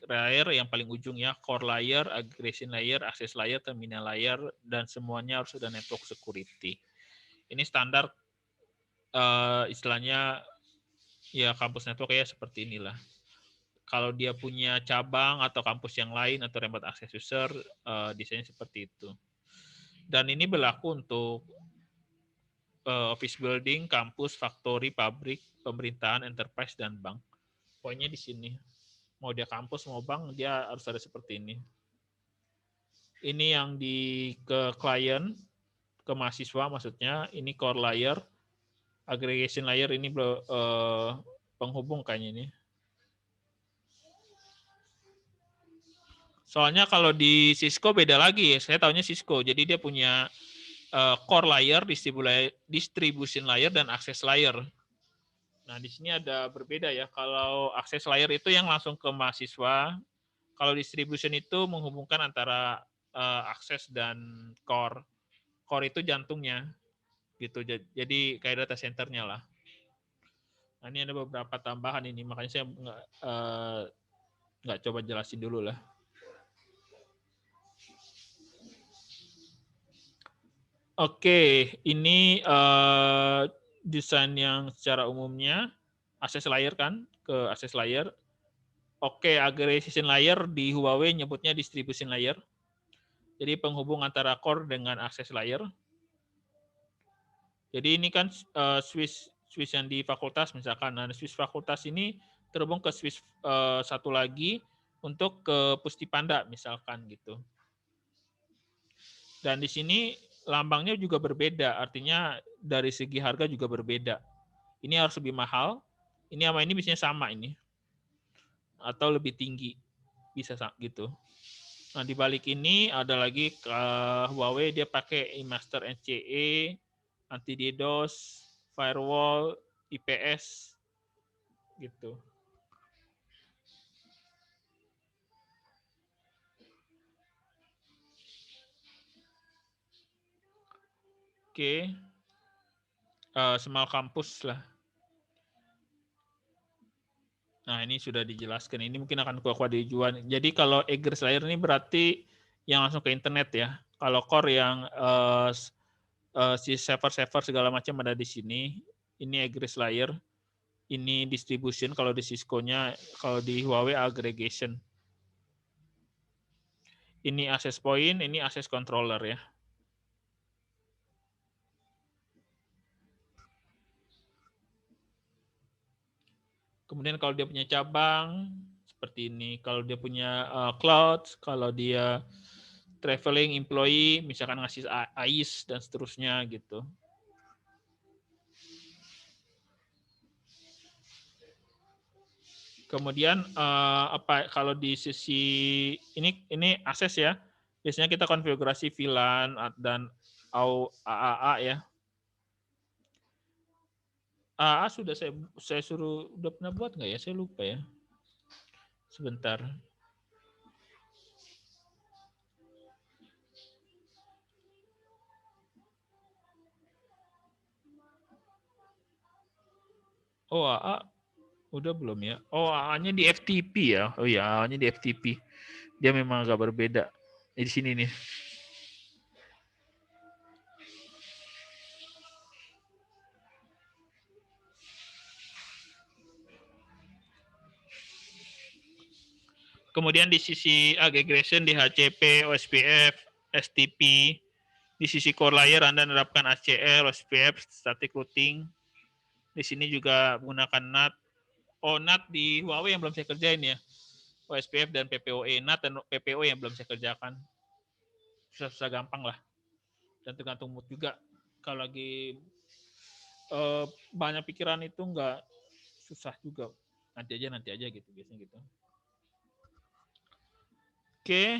layer yang paling ujung ya, core layer, aggregation layer, access layer, terminal layer, dan semuanya harus ada network security. Ini standar istilahnya ya kampus network ya seperti inilah. Kalau dia punya cabang atau kampus yang lain atau remote access user, desainnya seperti itu. Dan ini berlaku untuk office building, kampus, factory, pabrik, pemerintahan, enterprise, dan bank. Poinnya di sini. Mau dia kampus, mau bank, dia harus ada seperti ini. Ini yang ke klien, ke mahasiswa maksudnya. Ini core layer, aggregation layer ini penghubung kayaknya ini. Soalnya kalau di Cisco beda lagi ya. Saya tahunya Cisco. Jadi dia punya core layer, distribution layer, dan access layer. Nah, di sini ada berbeda ya. Kalau access layer itu yang langsung ke mahasiswa. Kalau distribution itu menghubungkan antara akses dan core. Core itu jantungnya. Gitu. Jadi kayak data centernya lah. Nah, ini ada beberapa tambahan ini. Makanya saya nggak coba jelasin dulu lah. Oke, ini desain yang secara umumnya akses layer kan. ke access layer. Oke, aggregation layer di Huawei nyebutnya distribution layer. Jadi penghubung antara core dengan access layer. Jadi ini kan switch yang di fakultas misalkan. Nah, switch fakultas ini terhubung ke switch satu lagi untuk ke Pustipanda misalkan gitu. Dan di sini lambangnya juga berbeda, artinya dari segi harga juga berbeda. Ini harus lebih mahal, ini sama ini biasanya sama ini. Atau lebih tinggi, bisa gitu. Nah, di balik ini ada lagi Huawei, dia pakai eMaster NCE, anti DDoS, firewall, IPS, gitu. Oke, Small Campus lah. Nah, ini sudah dijelaskan. Ini mungkin akan kuat dijual. Jadi kalau egress layer ini berarti yang langsung ke internet ya. Kalau core yang si server-server segala macam ada di sini. Ini egress layer. Ini distribution kalau di Cisco-nya, kalau di Huawei aggregation. Ini access point, ini access controller ya. Kemudian kalau dia punya cabang seperti ini, kalau dia punya cloud, kalau dia traveling employee, misalkan ngasih AIS dan seterusnya gitu. Kemudian apa kalau di sisi ini akses ya. Biasanya kita konfigurasi VLAN dan AAA ya. AAA sudah saya suruh, udah pernah buat nggak ya? Saya lupa ya. Sebentar. Oh, AA udah belum ya? Oh, AA-nya di FTP ya. Oh iya, AA-nya di FTP. Dia memang agak berbeda. Di sini nih. Kemudian di sisi aggregation di HCP, OSPF, STP. Di sisi core layer Anda menerapkan ACL, OSPF, static routing. Di sini juga menggunakan NAT. Oh, NAT di Huawei yang belum saya kerjain ya. OSPF dan PPOE. NAT dan PPO yang belum saya kerjakan. Susah-susah gampang lah. Dan tergantung mood juga. Kalau lagi banyak pikiran itu nggak susah juga. Nanti aja gitu biasanya gitu. Oke.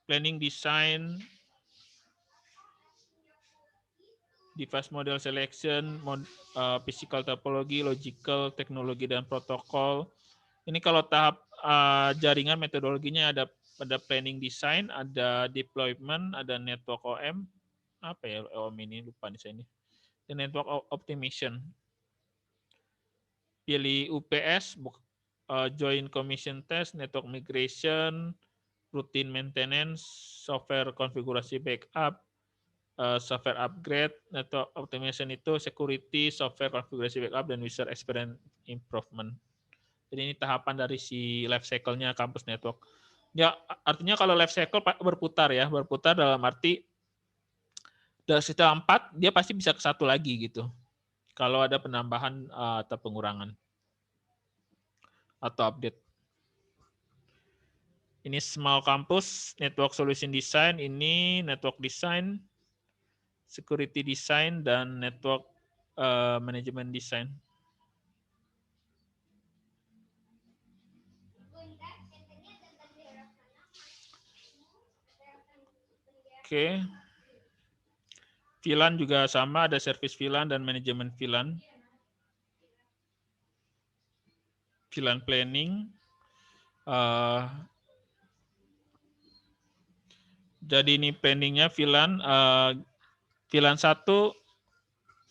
Planning design, device model selection, physical topology, logical, teknologi dan protokol. Ini kalau tahap jaringan metodologinya ada planning design, ada deployment, ada network OM. Apa ya OM ini? Lupa nih saya ini. Dan network optimization. Pilih UPS, join commission test, network migration, routine maintenance, software konfigurasi backup, software upgrade, network optimization itu security, software konfigurasi backup, dan user experience improvement. Jadi ini tahapan dari si life cycle-nya kampus network. Ya, artinya kalau life cycle berputar ya, berputar dalam arti dari setelah 4, dia pasti bisa ke satu lagi gitu. Kalau ada penambahan atau pengurangan atau update. Ini small campus, network solution design, ini network design, security design, dan network management design. Oke. VLAN juga sama, ada service VLAN dan manajemen VLAN. VLAN planning. Jadi ini planningnya VLAN. VLAN 1,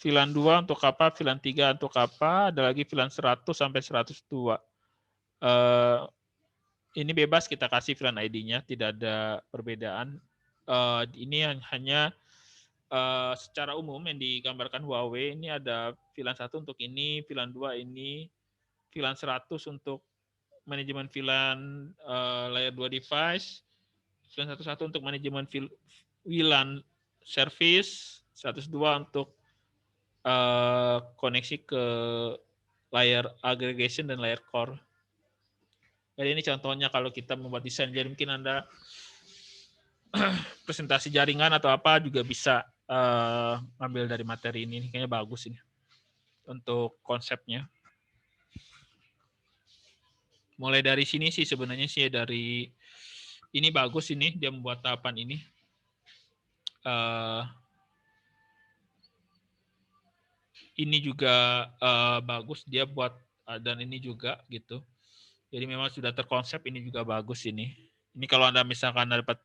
VLAN 2 untuk apa, VLAN 3 untuk apa, ada lagi VLAN 100 sampai 102. Ini bebas kita kasih VLAN ID-nya, tidak ada perbedaan. Ini yang hanya secara umum yang digambarkan Huawei ini ada VLAN 1 untuk ini, VLAN 2 ini, VLAN 100 untuk manajemen VLAN layer 2 device, VLAN 101 untuk manajemen VLAN service, 102 untuk koneksi ke layer aggregation dan layer core. Jadi ini contohnya kalau kita membuat desain, jadi mungkin Anda presentasi jaringan atau apa juga bisa ambil dari materi ini. Kayaknya bagus ini untuk konsepnya. Mulai dari sini sih sebenarnya sih dari ini bagus ini dia membuat tahapan ini. Ini juga bagus dia buat dan ini juga gitu. Jadi memang sudah terkonsep, ini juga bagus ini. Ini kalau Anda misalkan dapat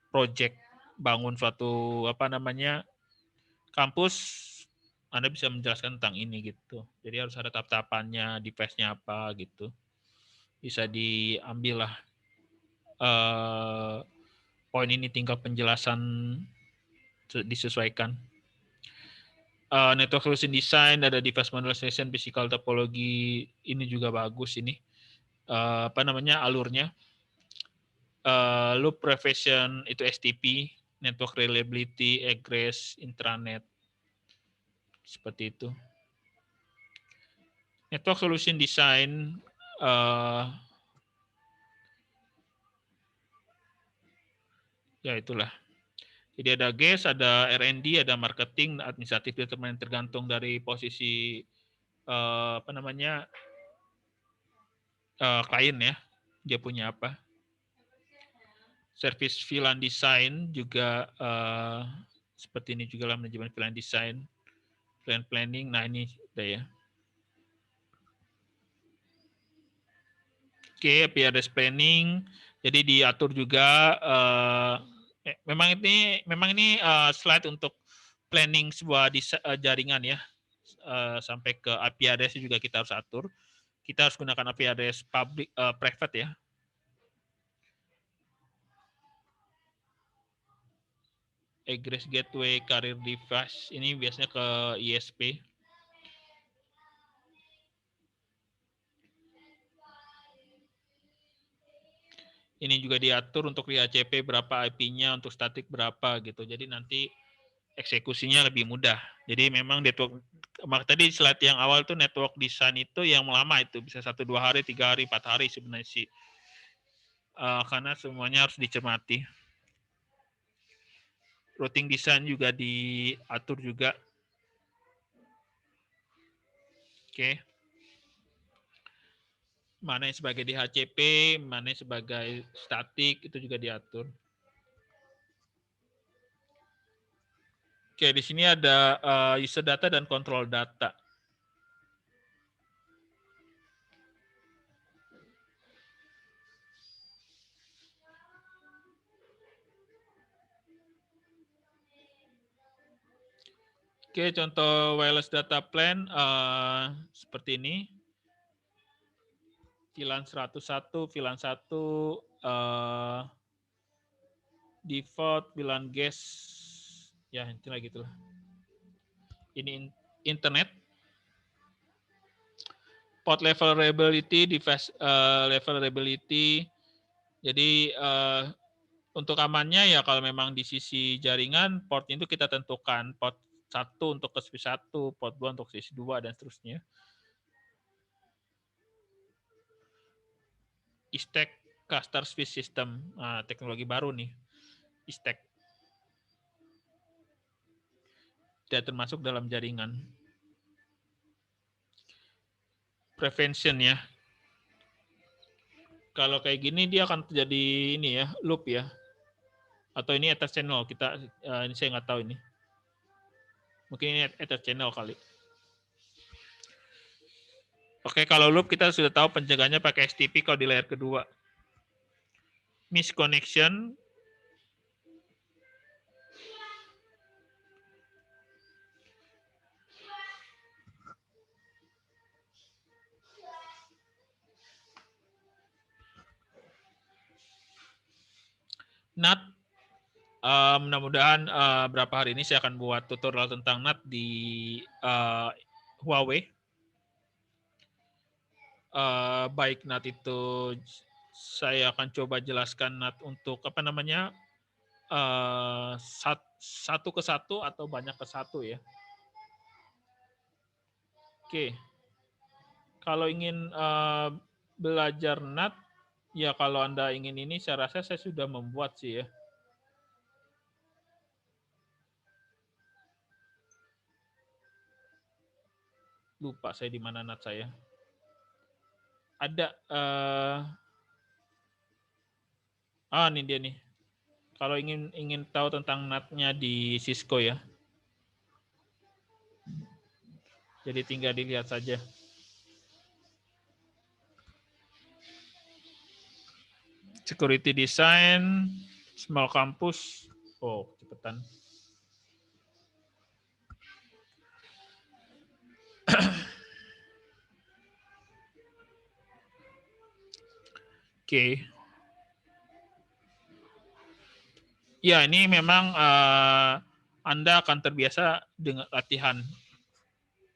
project bangun suatu apa namanya kampus, Anda bisa menjelaskan tentang ini gitu. Jadi harus ada tahap-tahapannya, device-nya apa gitu. Bisa diambil lah poin ini, tinggal penjelasan disesuaikan. Network solution design, ada device modularization, physical topology, ini juga bagus ini. Apa namanya alurnya? Loop prevention itu STP, network reliability, egress, intranet, seperti itu. Network solution design, ya itulah. Jadi ada GES, ada R&D, ada marketing, administratif, determinan, tergantung dari posisi apa namanya klien ya, dia punya apa. Service VLAN design juga seperti ini juga lah, manajemen VLAN design, VLAN planning. Nah ini udah ya. Oke, IP address planning. Jadi diatur juga. Memang ini slide untuk planning sebuah jaringan ya. Sampai ke IP address juga kita harus atur. Kita harus gunakan IP address public, private ya. Egress gateway, carrier device, ini biasanya ke ISP. Ini juga diatur untuk di HCP berapa IP-nya, untuk statik berapa gitu. Jadi nanti eksekusinya lebih mudah. Jadi memang network, tadi slide yang awal tuh network design itu yang lama itu bisa 1-2 hari, 3 hari, 4 hari sebenarnya sih. Karena semuanya harus dicermati. Routing design juga diatur juga. Oke. Mana yang sebagai DHCP, mana yang sebagai statik, itu juga diatur. Oke, di sini ada user data dan control data. Oke, contoh wireless data plan seperti ini. VLAN 101, VLAN 1, default, VLAN guest, ya intinya gitulah. Ini internet. Port level reliability, device level reliability. Jadi untuk amannya ya kalau memang di sisi jaringan, port itu kita tentukan. Port 1 untuk ke switch 1, port 2 untuk switch 2, dan seterusnya. ISTEC Cluster Switch System, teknologi baru nih. ISTEC. Tidak termasuk dalam jaringan. Prevention ya. Kalau kayak gini dia akan terjadi ini ya, loop ya. Atau ini ether channel, kita ini saya nggak tahu ini. Mungkin ini ether channel kali. Oke, kalau loop kita sudah tahu penjaganya pakai STP kalau di layer kedua. Misconnection. NAT Mudah-mudahan berapa hari ini saya akan buat tutorial tentang NAT di Huawei. Baik NAT itu saya akan coba jelaskan NAT untuk apa namanya satu ke satu atau banyak ke satu ya. Oke, kalau ingin belajar NAT ya kalau Anda ingin ini saya rasa saya sudah membuat sih ya. Lupa saya di mana NAT saya. Ada ini dia nih. Kalau ingin tahu tentang NAT-nya di Cisco ya. Jadi tinggal dilihat saja. Security design, small campus. Oh, cepetan. Oke. Ya, ini memang Anda akan terbiasa dengan latihan.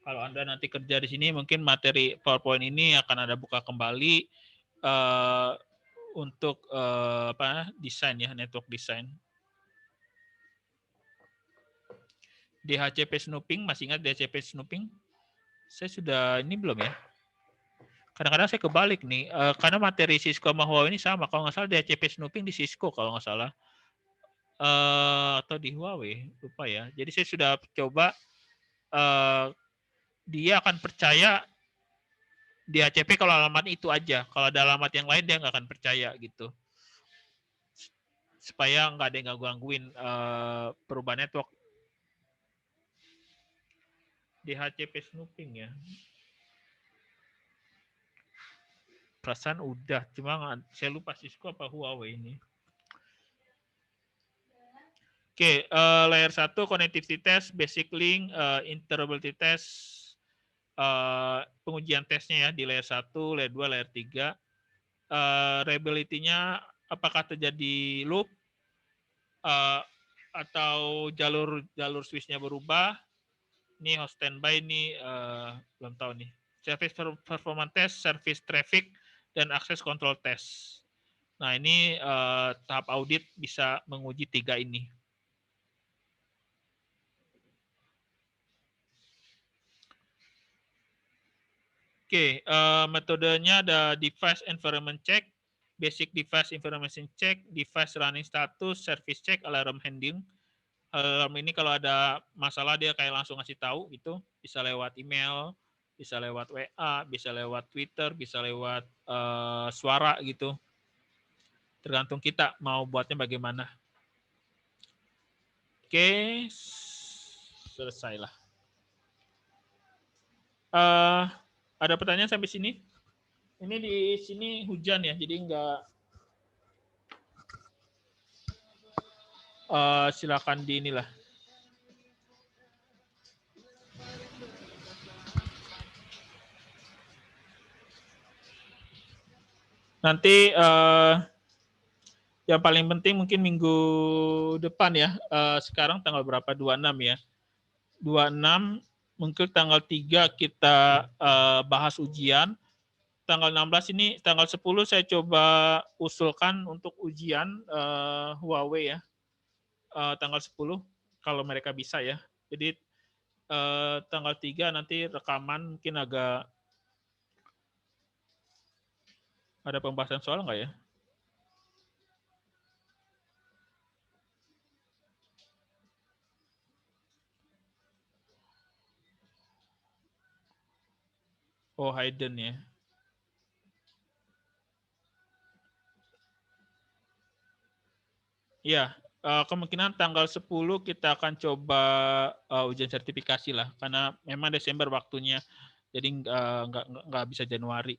Kalau Anda nanti kerja di sini, mungkin materi PowerPoint ini akan Anda buka kembali untuk desain ya, network design. DHCP snooping, masih ingat DHCP snooping? Saya sudah ini belum ya? Kadang-kadang saya kebalik nih, karena materi Cisco sama Huawei ini sama. Kalau nggak salah DHCP snooping di Cisco kalau nggak salah. Atau di Huawei, lupa ya. Jadi saya sudah coba, dia akan percaya DHCP kalau alamat itu aja. Kalau ada alamat yang lain dia nggak akan percaya gitu. Supaya nggak ada yang gangguin perubahan network. DHCP snooping ya. Perasaan udah, cuma saya lupa Cisco apa Huawei ini. Oke, layer 1 connectivity test, basic link, interoperability test, pengujian tesnya ya di layer 1, layer 2, layer 3. Reliability-nya apakah terjadi loop atau jalur switch-nya berubah. Ini host standby ini belum tahu nih. Service performance test, service traffic, dan access control test. Nah, ini tahap audit bisa menguji 3 ini. Oke, metodenya ada device environment check, basic device information check, device running status, service check, alarm handling. Alarm ini kalau ada masalah dia kayak langsung ngasih tahu gitu, bisa lewat email, bisa lewat WA, bisa lewat Twitter, bisa lewat suara gitu. Tergantung kita mau buatnya bagaimana. Oke, selesailah. Ada pertanyaan sampai sini? Ini di sini hujan ya, jadi nggak. Silakan di inilah. Nanti yang paling penting mungkin minggu depan ya. Sekarang tanggal berapa? 26 ya. 26 mungkin tanggal 3 kita bahas ujian. Tanggal 16 ini, tanggal 10 saya coba usulkan untuk ujian Huawei ya. Tanggal 10 kalau mereka bisa ya. Jadi tanggal 3 nanti rekaman mungkin agak ada pembahasan soal nggak ya? Oh, Hayden ya. Iya, kemungkinan tanggal 10 kita akan coba ujian sertifikasi lah, karena memang Desember waktunya, jadi nggak bisa Januari.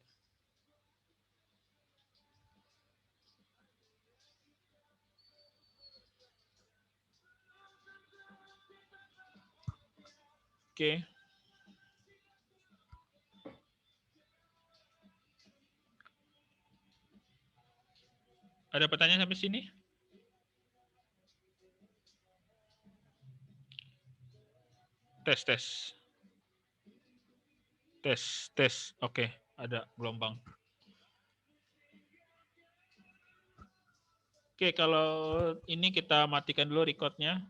Oke. Ada pertanyaan sampai sini? Tes. Oke, ada gelombang. Oke, kalau ini kita matikan dulu record-nya.